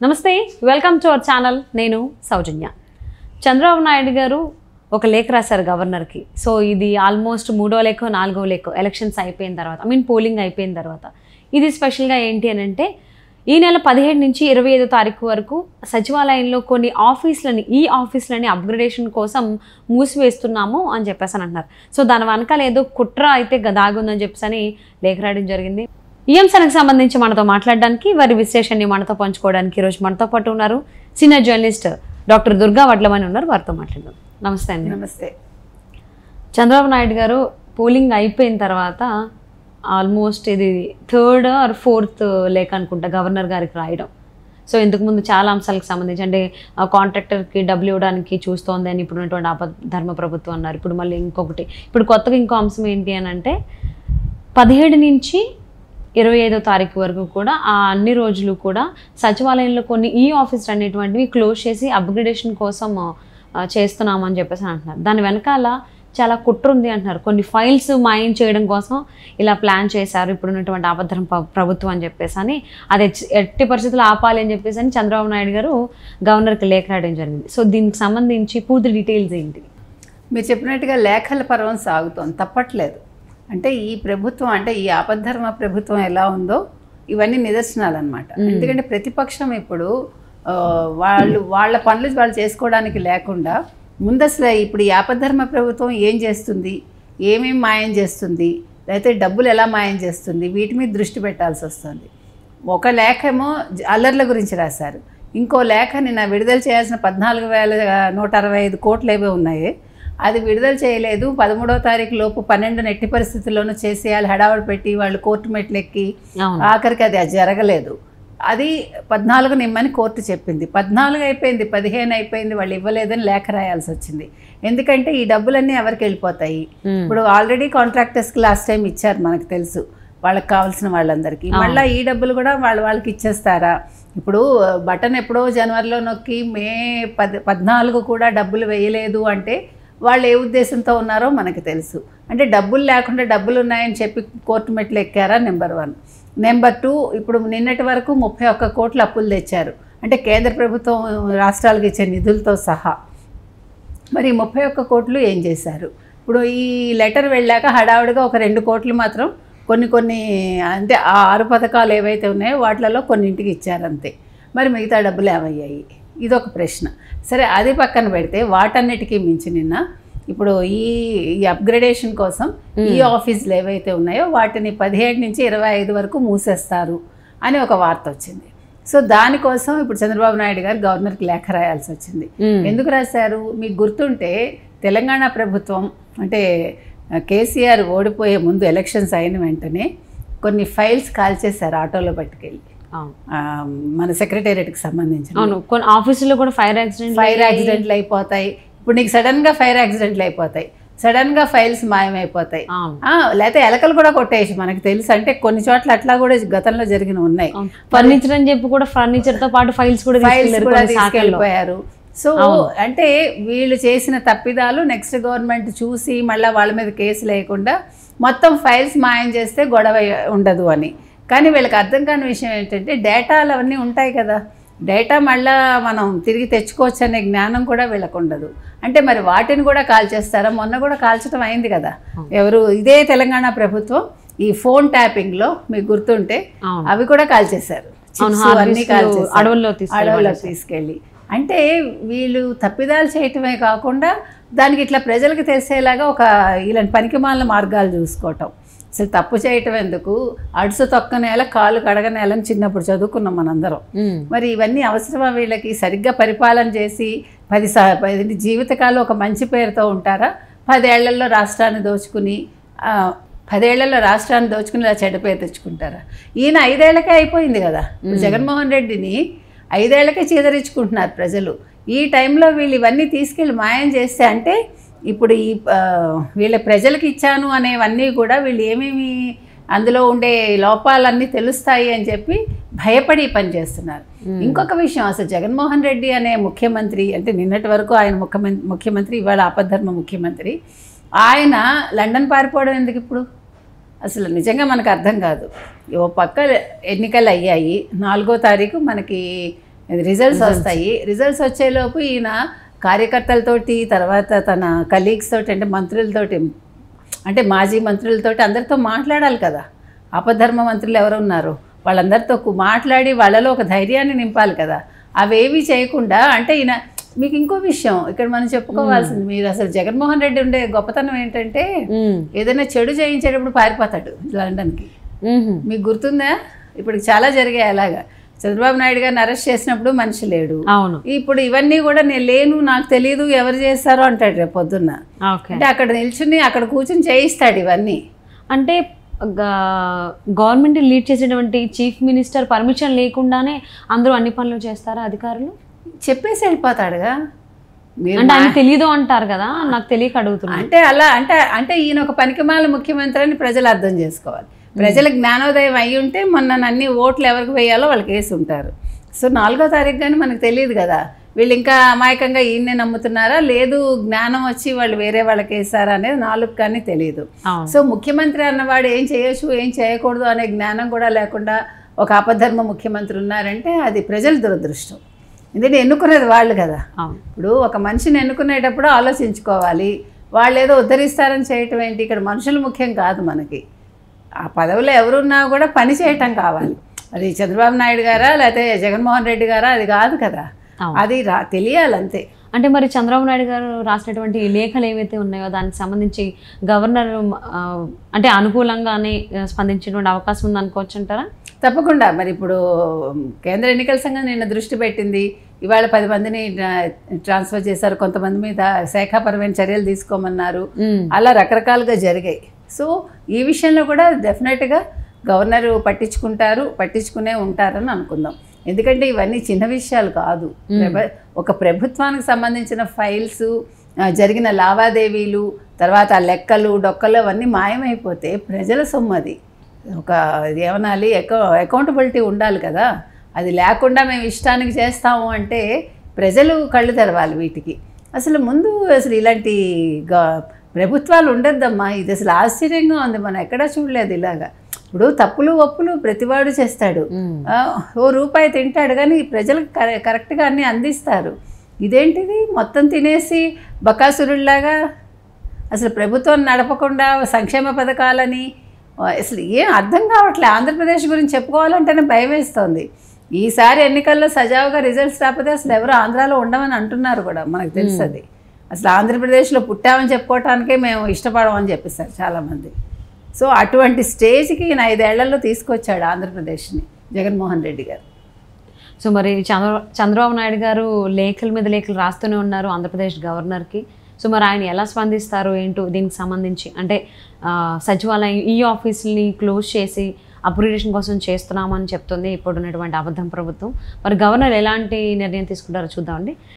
నమస్తే, welcome to our channel. నేను సౌజన్య. చంద్రబాబు నాయుడు గారు ఒక లేఖ రాశారు గవర్నర్కి. సో ఇది ఆల్మోస్ట్ 3వ లేఖ 4వ లేఖ ఎలక్షన్స్ అయిపోయిన తర్వాత, పోలింగ్ అయిపోయిన తర్వాత. ఇది స్పెషల్గా ఏంటి అని అంటే, ఈ నెల 17 నుంచి 25 తారీఖు వరకు సచివాలయంలో కొన్ని ఈ ఆఫీసులని అప్గ్రేడేషన్ కోసం మూసివేస్తున్నాము అని చెప్పేసి అంటున్నారు. సో దాని వెనకాల ఏదో కుట్ర అయితే దాగుందని చెప్పేసి లేఖ రాయడం జరిగింది. ఈ అంశానికి సంబంధించి మనతో మాట్లాడడానికి, వారి విశ్లేషణని మనతో పంచుకోవడానికి ఈరోజు మనతో పాటు ఉన్నారు సీనియర్ జర్నలిస్ట్ డాక్టర్ దుర్గా వడ్లమని ఉన్నారు. వారితో మాట్లాడదాం. నమస్తే అండి. నమస్తే. చంద్రబాబు నాయుడు గారు పోలింగ్ అయిపోయిన తర్వాత ఆల్మోస్ట్ ఇది 3rd or 4th లేఖ అనుకుంటా గవర్నర్ గారికి రాయడం. సో ఇంతకుముందు చాలా అంశాలకు సంబంధించి అంటే కాంట్రాక్టర్కి డబ్బులు ఇవ్వడానికి చూస్తోంది అని ఇప్పుడు ఉన్నటువంటి ఆపద్ధర్మ ప్రభుత్వం అన్నారు. ఇప్పుడు మళ్ళీ ఇంకొకటి, ఇప్పుడు కొత్తగా ఇంకో అంశం ఏంటి అని అంటే 17 నుంచి 25వ తారీఖు వరకు కూడా ఆ అన్ని రోజులు కూడా సచివాలయంలో కొన్ని ఆఫీసులు అనేటువంటివి క్లోజ్ చేసి అప్గ్రేడేషన్ కోసం చేస్తున్నామని చెప్పేసి అంటున్నారు. దాని వెనకాల చాలా కుట్ర ఉంది అంటున్నారు. కొన్ని ఫైల్స్ మాయం చేయడం కోసం ఇలా ప్లాన్ చేశారు ఇప్పుడున్నటువంటి ఆపద్ధర్మ ప్రభుత్వం అని చెప్పేసి అని, అది ఎట్టి పరిస్థితులు ఆపాలి అని చెప్పేసి అని చంద్రబాబు నాయుడు గారు గవర్నర్కి లేఖ రాయడం జరిగింది. సో దీనికి సంబంధించి పూర్తి డీటెయిల్స్ ఏంటి? మీరు చెప్పినట్టుగా లేఖల పర్వం సాగుతోంది, తప్పట్లేదు. అంటే ఈ ప్రభుత్వం, అంటే ఈ ఆపద్ధర్మ ప్రభుత్వం ఎలా ఉందో ఇవన్నీ నిదర్శనాలు అనమాట. ఎందుకంటే ప్రతిపక్షం ఇప్పుడు వాళ్ళ పనులు వాళ్ళు చేసుకోవడానికి లేకుండా ముందసలు ఇప్పుడు ఈ ఆపద్ధర్మ ప్రభుత్వం ఏం చేస్తుంది, ఏమేమి మాయం చేస్తుంది, లేకపోతే డబ్బులు ఎలా మాయం చేస్తుంది, వీటి మీద దృష్టి పెట్టాల్సి వస్తుంది. ఒక లేఖ ఏమో అల్లర్ల గురించి రాశారు, ఇంకో లేఖ నిన్న విడుదల చేయాల్సిన 14,165 కోట్లు ఏవో ఉన్నాయి, అది విడుదల చేయలేదు. 13వ తారీఖు లోపు 12 ఎట్టి పరిస్థితుల్లోనూ చేసేయాలి, హడావుడి పెట్టి వాళ్ళు కోర్టు మెట్లు ఎక్కి ఆఖరికి అది జరగలేదు. అది 14 నిమ్మని కోర్టు చెప్పింది. 14 అయిపోయింది, 15 అయిపోయింది, వాళ్ళు ఇవ్వలేదని లేఖ రాయాల్సి వచ్చింది. ఎందుకంటే ఈ డబ్బులన్నీ ఎవరికి వెళ్ళిపోతాయి? ఇప్పుడు ఆల్రెడీ కాంట్రాక్టర్స్కి లాస్ట్ టైం ఇచ్చారు, మనకు తెలుసు, వాళ్ళకి కావాల్సిన వాళ్ళందరికీ. మళ్ళీ ఈ డబ్బులు కూడా వాళ్ళకి ఇచ్చేస్తారా? ఇప్పుడు బటన్ ఎప్పుడో జనవరిలో నొక్కి మే 14 కూడా డబ్బులు వేయలేదు అంటే వాళ్ళు ఏ ఉద్దేశంతో ఉన్నారో మనకు తెలుసు. అంటే డబ్బులు లేకుండా డబ్బులు ఉన్నాయని చెప్పి కోర్టు మెట్లు ఎక్కారా? నెంబర్ 1. నెంబర్ 2, ఇప్పుడు నిన్నటి వరకు 31 కోట్ల అప్పులు తెచ్చారు, అంటే కేంద్ర ప్రభుత్వం రాష్ట్రాలకు ఇచ్చే నిధులతో సహా. మరి 31 కోట్లు ఏం చేశారు? ఇప్పుడు ఈ లెటర్ వెళ్ళాక హడావుడిగా ఒక 2 కోట్లు మాత్రం కొన్ని అంటే ఆ 6 పథకాలు ఏవైతే ఉన్నాయో వాటిలలో కొన్నింటికి ఇచ్చారంతే. మరి మిగతా డబ్బులు ఏమయ్యాయి? ఇదొక ప్రశ్న. సరే, అది పక్కన పెడితే వాటన్నిటికీ మించి నిన్న ఇప్పుడు ఈ అప్గ్రేడేషన్ కోసం ఈ ఆఫీసులు ఏవైతే ఉన్నాయో వాటిని 17 నుంచి 25 వరకు మూసేస్తారు అని ఒక వార్త వచ్చింది. సో దానికోసం ఇప్పుడు చంద్రబాబు నాయుడు గారు గవర్నర్కి లేఖ రాయాల్సి వచ్చింది. ఎందుకు రాశారు? మీకు గుర్తుంటే తెలంగాణ ప్రభుత్వం అంటే కేసీఆర్ ఓడిపోయే ముందు ఎలక్షన్స్ అయిన వెంటనే కొన్ని ఫైల్స్ కాల్చేశారు ఆటోలో పట్టుకెళ్ళి, మన సెక్రటేరియట్కి సంబంధించి. కొన్ని ఆఫీసులో కూడా ఫైర్ యాక్సిడెంట్లు అయిపోతాయి. ఇప్పుడు నీకు సడన్గా ఫైర్ యాక్సిడెంట్లు అయిపోతాయి, సడన్గా ఫైల్స్ మాయమైపోతాయి, లేకపోతే ఎలకలు కూడా కొట్టేసి మనకు తెలుసు. అంటే కొన్ని చోట్ల అట్లా కూడా గతంలో జరిగిన ఉన్నాయి. ఫర్నిచర్ అని చెప్పి కూడా ఫర్నిచర్తో పాటు ఫైల్స్ కూడా తీసుకెళ్ళిపోయారు. సో అంటే వీళ్ళు చేసిన తప్పిదాలు నెక్స్ట్ గవర్నమెంట్ చూసి మళ్ళీ వాళ్ళ మీద కేసు లేకుండా మొత్తం ఫైల్స్ మాయం చేస్తే గొడవ ఉండదు అని. కానీ వీళ్ళకి అర్థం కాని విషయం ఏంటంటే డేటాలు అవన్నీ ఉంటాయి కదా, డేటా మళ్ళీ మనం తిరిగి తెచ్చుకోవచ్చు అనే జ్ఞానం కూడా వీళ్ళకు ఉండదు. అంటే మరి వాటిని కూడా కాల్చేస్తారా? మొన్న కూడా కాల్చడం అయింది కదా, ఎవరు ఇదే తెలంగాణ ప్రభుత్వం ఈ ఫోన్ ట్యాపింగ్లో మీకు గుర్తుంటే అవి కూడా కాల్చేశారు, అన్నీ కాల్చేసారు అడవుల్లో తీసుకెళ్ళి. అంటే వీళ్ళు తప్పిదాలు చేయటమే కాకుండా దానికి ఇట్లా ప్రజలకు తెలిసేలాగా ఒక ఇలాంటి పనికిమాలిన మార్గాలు చూసుకోవటం. అసలు తప్పు చేయటం ఎందుకు? అడుసు తొక్కనేల కాలు కడగనేలని చిన్నప్పుడు చదువుకున్నాం మనందరం. మరి ఇవన్నీ అవసరమా వీళ్ళకి? సరిగ్గా పరిపాలన చేసి 10 జీవితకాలం ఒక మంచి పేరుతో ఉంటారా? 10 ఏళ్లలో రాష్ట్రాన్ని దోచుకుని 10 ఏళ్లలో రాష్ట్రాన్ని దోచుకుని ఇలా చెడ్డ పేరు తెచ్చుకుంటారా? ఈయన 5 ఏళ్లకే అయిపోయింది కదా. జగన్మోహన్ రెడ్డిని 5 ఏళ్లకే చీదరించుకుంటున్నారు ప్రజలు. ఈ టైంలో వీళ్ళు ఇవన్నీ తీసుకెళ్ళి మాయం చేస్తే అంటే ఇప్పుడు ఈ వీళ్ళ ప్రజలకు ఇచ్చాను అనేవన్నీ కూడా వీళ్ళు ఏమేమి అందులో ఉండే లోపాలన్నీ తెలుస్తాయి అని చెప్పి భయపడి పని చేస్తున్నారు. ఇంకొక విషయం, అసలు జగన్మోహన్ రెడ్డి అనే ముఖ్యమంత్రి, అంటే నిన్నటి వరకు ఆయన ముఖ్యమంత్రి, ఇవాళ ఆపద్ధర్మ ముఖ్యమంత్రి, ఆయన లండన్ పారిపోవడం ఎందుకు ఇప్పుడు? అసలు నిజంగా మనకు అర్థం కాదు. ఓ పక్క ఎన్నికలు అయ్యాయి, 4వ తారీఖు మనకి రిజల్ట్స్ వస్తాయి. రిజల్ట్స్ వచ్చేలోపు ఈయన కార్యకర్తలతోటి, తర్వాత తన కలీగ్స్ తోటి, అంటే మంత్రులతోటి, అంటే మాజీ మంత్రులతోటి అందరితో మాట్లాడాలి కదా. ఆపద్ధర్మ మంత్రులు ఎవరు ఉన్నారు, వాళ్ళందరితో మాట్లాడి వాళ్ళలో ఒక ధైర్యాన్ని నింపాలి కదా. అవేవి చేయకుండా, అంటే ఈయన మీకు ఇంకో విషయం ఇక్కడ మనం చెప్పుకోవాల్సింది, మీరు అసలు జగన్మోహన్ రెడ్డి ఉండే గొప్పతనం ఏంటంటే ఏదైనా చెడు చేయించేటప్పుడు పారిపోతాడు లండన్కి. మీకు గుర్తుందా? ఇప్పుడు చాలా జరిగాయి అలాగా. చంద్రబాబు నాయుడు గారిని అరెస్ట్ చేసినప్పుడు మనిషి లేడు. అవును. ఇప్పుడు ఇవన్నీ కూడా నేను లేను, నాకు తెలియదు, ఎవరు చేస్తారో అంటాడు రేపు పొద్దున్న. అంటే అక్కడ నిల్చుని అక్కడ కూర్చుని చేయిస్తాడు ఇవన్నీ. అంటే గవర్నమెంట్ లీడ్ చేసేటువంటి చీఫ్ మినిస్టర్ పర్మిషన్ లేకుండానే అందరూ అన్ని పనులు చేస్తారా అధికారులు? చెప్పేసి వెళ్ళిపోతాడుగా. అంటే ఆయన తెలియదు అంటారు కదా, నాకు తెలియక అడుగుతున్నా. అంటే అలా అంటే ఈయన ఒక పనికిమాల ముఖ్యమంత్రి అని ప్రజలు అర్థం చేసుకోవాలి. ప్రజలకు జ్ఞానోదయం అయ్యి ఉంటే మొన్న అన్ని ఓట్లు ఎవరికి వేయాలో వాళ్ళకి వేసి ఉంటారు. సో 4వ తారీఖు కానీ మనకు తెలియదు కదా, వీళ్ళు ఇంకా అమాయకంగా ఈయన్నే నమ్ముతున్నారా, లేదు జ్ఞానం వచ్చి వాళ్ళు వేరే వాళ్ళకి వేస్తారా అనేది 4 కానీ తెలియదు. సో ముఖ్యమంత్రి అన్నవాడు ఏం చేయొచ్చు ఏం చేయకూడదు అనే జ్ఞానం కూడా లేకుండా ఒక ఆపద్ధర్మ ముఖ్యమంత్రి ఉన్నారంటే అది ప్రజల దురదృష్టం. ఎందుకంటే ఎన్నుకునేది వాళ్ళు కదా. ఇప్పుడు ఒక మనిషిని ఎన్నుకునేటప్పుడు ఆలోచించుకోవాలి. వాళ్ళు ఏదో ఉద్ధరిస్తారని చేయటం ఏంటి? ఇక్కడ మనుషులు ముఖ్యం కాదు మనకి. ఆ పదవిలో ఎవరున్నా కూడా పని చేయటం కావాలి. అది చంద్రబాబు నాయుడు గారా లేకపోతే జగన్మోహన్ రెడ్డి గారా అది కాదు కదా, అది తెలియాలంతే. అంటే మరి చంద్రబాబు నాయుడు గారు రాసినటువంటి లేఖలు ఏవైతే ఉన్నాయో దానికి సంబంధించి గవర్నర్ అంటే అనుకూలంగానే స్పందించేటువంటి అవకాశం ఉంది అనుకోవచ్చు అంటారా? తప్పకుండా. మరి ఇప్పుడు కేంద్ర ఎన్నికల సంఘం నిన్న దృష్టి పెట్టింది. ఇవాళ 10 మందిని ట్రాన్స్ఫర్ చేశారు, కొంతమంది మీద శాఖాపరమైన చర్యలు తీసుకోమన్నారు. అలా రకరకాలుగా జరిగాయి. సో ఈ విషయంలో కూడా డెఫినెట్గా గవర్నర్ పట్టించుకునే ఉంటారని అనుకుందాం. ఎందుకంటే ఇవన్నీ చిన్న విషయాలు కాదు. ఒక ప్రభుత్వానికి సంబంధించిన ఫైల్స్, జరిగిన లావాదేవీలు, తర్వాత లెక్కలు డొక్కలు అవన్నీ మాయమైపోతే ప్రజల సొమ్ము అది. ఒక ఏమనాలి, అకౌంటబిలిటీ ఉండాలి కదా. అది లేకుండా మేము ఇష్టానికి చేస్తాము అంటే ప్రజలు కళ్ళు తెరవాలి వీటికి. అసలు ఇలాంటి ప్రభుత్వాలు ఉండద్దమ్మా. ఇది అసలు ఆశ్చర్యంగా ఉంది, మనం ఎక్కడా చూడలేదు ఇలాగా. ఇప్పుడు తప్పులు ఒప్పులు ప్రతివాడు చేస్తాడు, ₹1 తింటాడు, కానీ ప్రజలకు కరెక్ట్గా అన్నీ అందిస్తారు. ఇదేంటిది మొత్తం తినేసి బకాసురుల్లాగా అసలు ప్రభుత్వం నడపకుండా సంక్షేమ పథకాలని అసలు ఏం అర్థం కావట్లే. ఆంధ్రప్రదేశ్ గురించి చెప్పుకోవాలంటేనే భయం వేస్తుంది. ఈసారి ఎన్నికల్లో సజావుగా రిజల్ట్స్ రాకపోతే అసలు ఎవరు ఆంధ్రాలో ఉండమని అంటున్నారు కూడా, మనకు తెలుస్తుంది. అసలు ఆంధ్రప్రదేశ్లో పుట్టామని చెప్పుకోవటానికే మేము ఇష్టపడమని చెప్పేశారు చాలామంది. సో అటువంటి స్టేజ్కి ఈయన 5 ఏళ్లలో తీసుకొచ్చాడు ఆంధ్రప్రదేశ్ని జగన్మోహన్ రెడ్డి గారు. సో మరి చంద్రబాబు నాయుడు గారు లేఖల మీద లేఖలు రాస్తూనే ఉన్నారు ఆంధ్రప్రదేశ్ గవర్నర్కి. సో మరి ఆయన ఎలా స్పందిస్తారు ఏంటో దీనికి సంబంధించి? అంటే సచివాలయం ఈ ఆఫీసుల్ని క్లోజ్ చేసి అప్గ్రేడేషన్ కోసం చేస్తున్నామని చెప్తుంది ఇప్పుడున్నటువంటి అబద్ధం ప్రభుత్వం. మరి గవర్నర్ ఎలాంటి నిర్ణయం తీసుకుంటారో చూద్దామండి.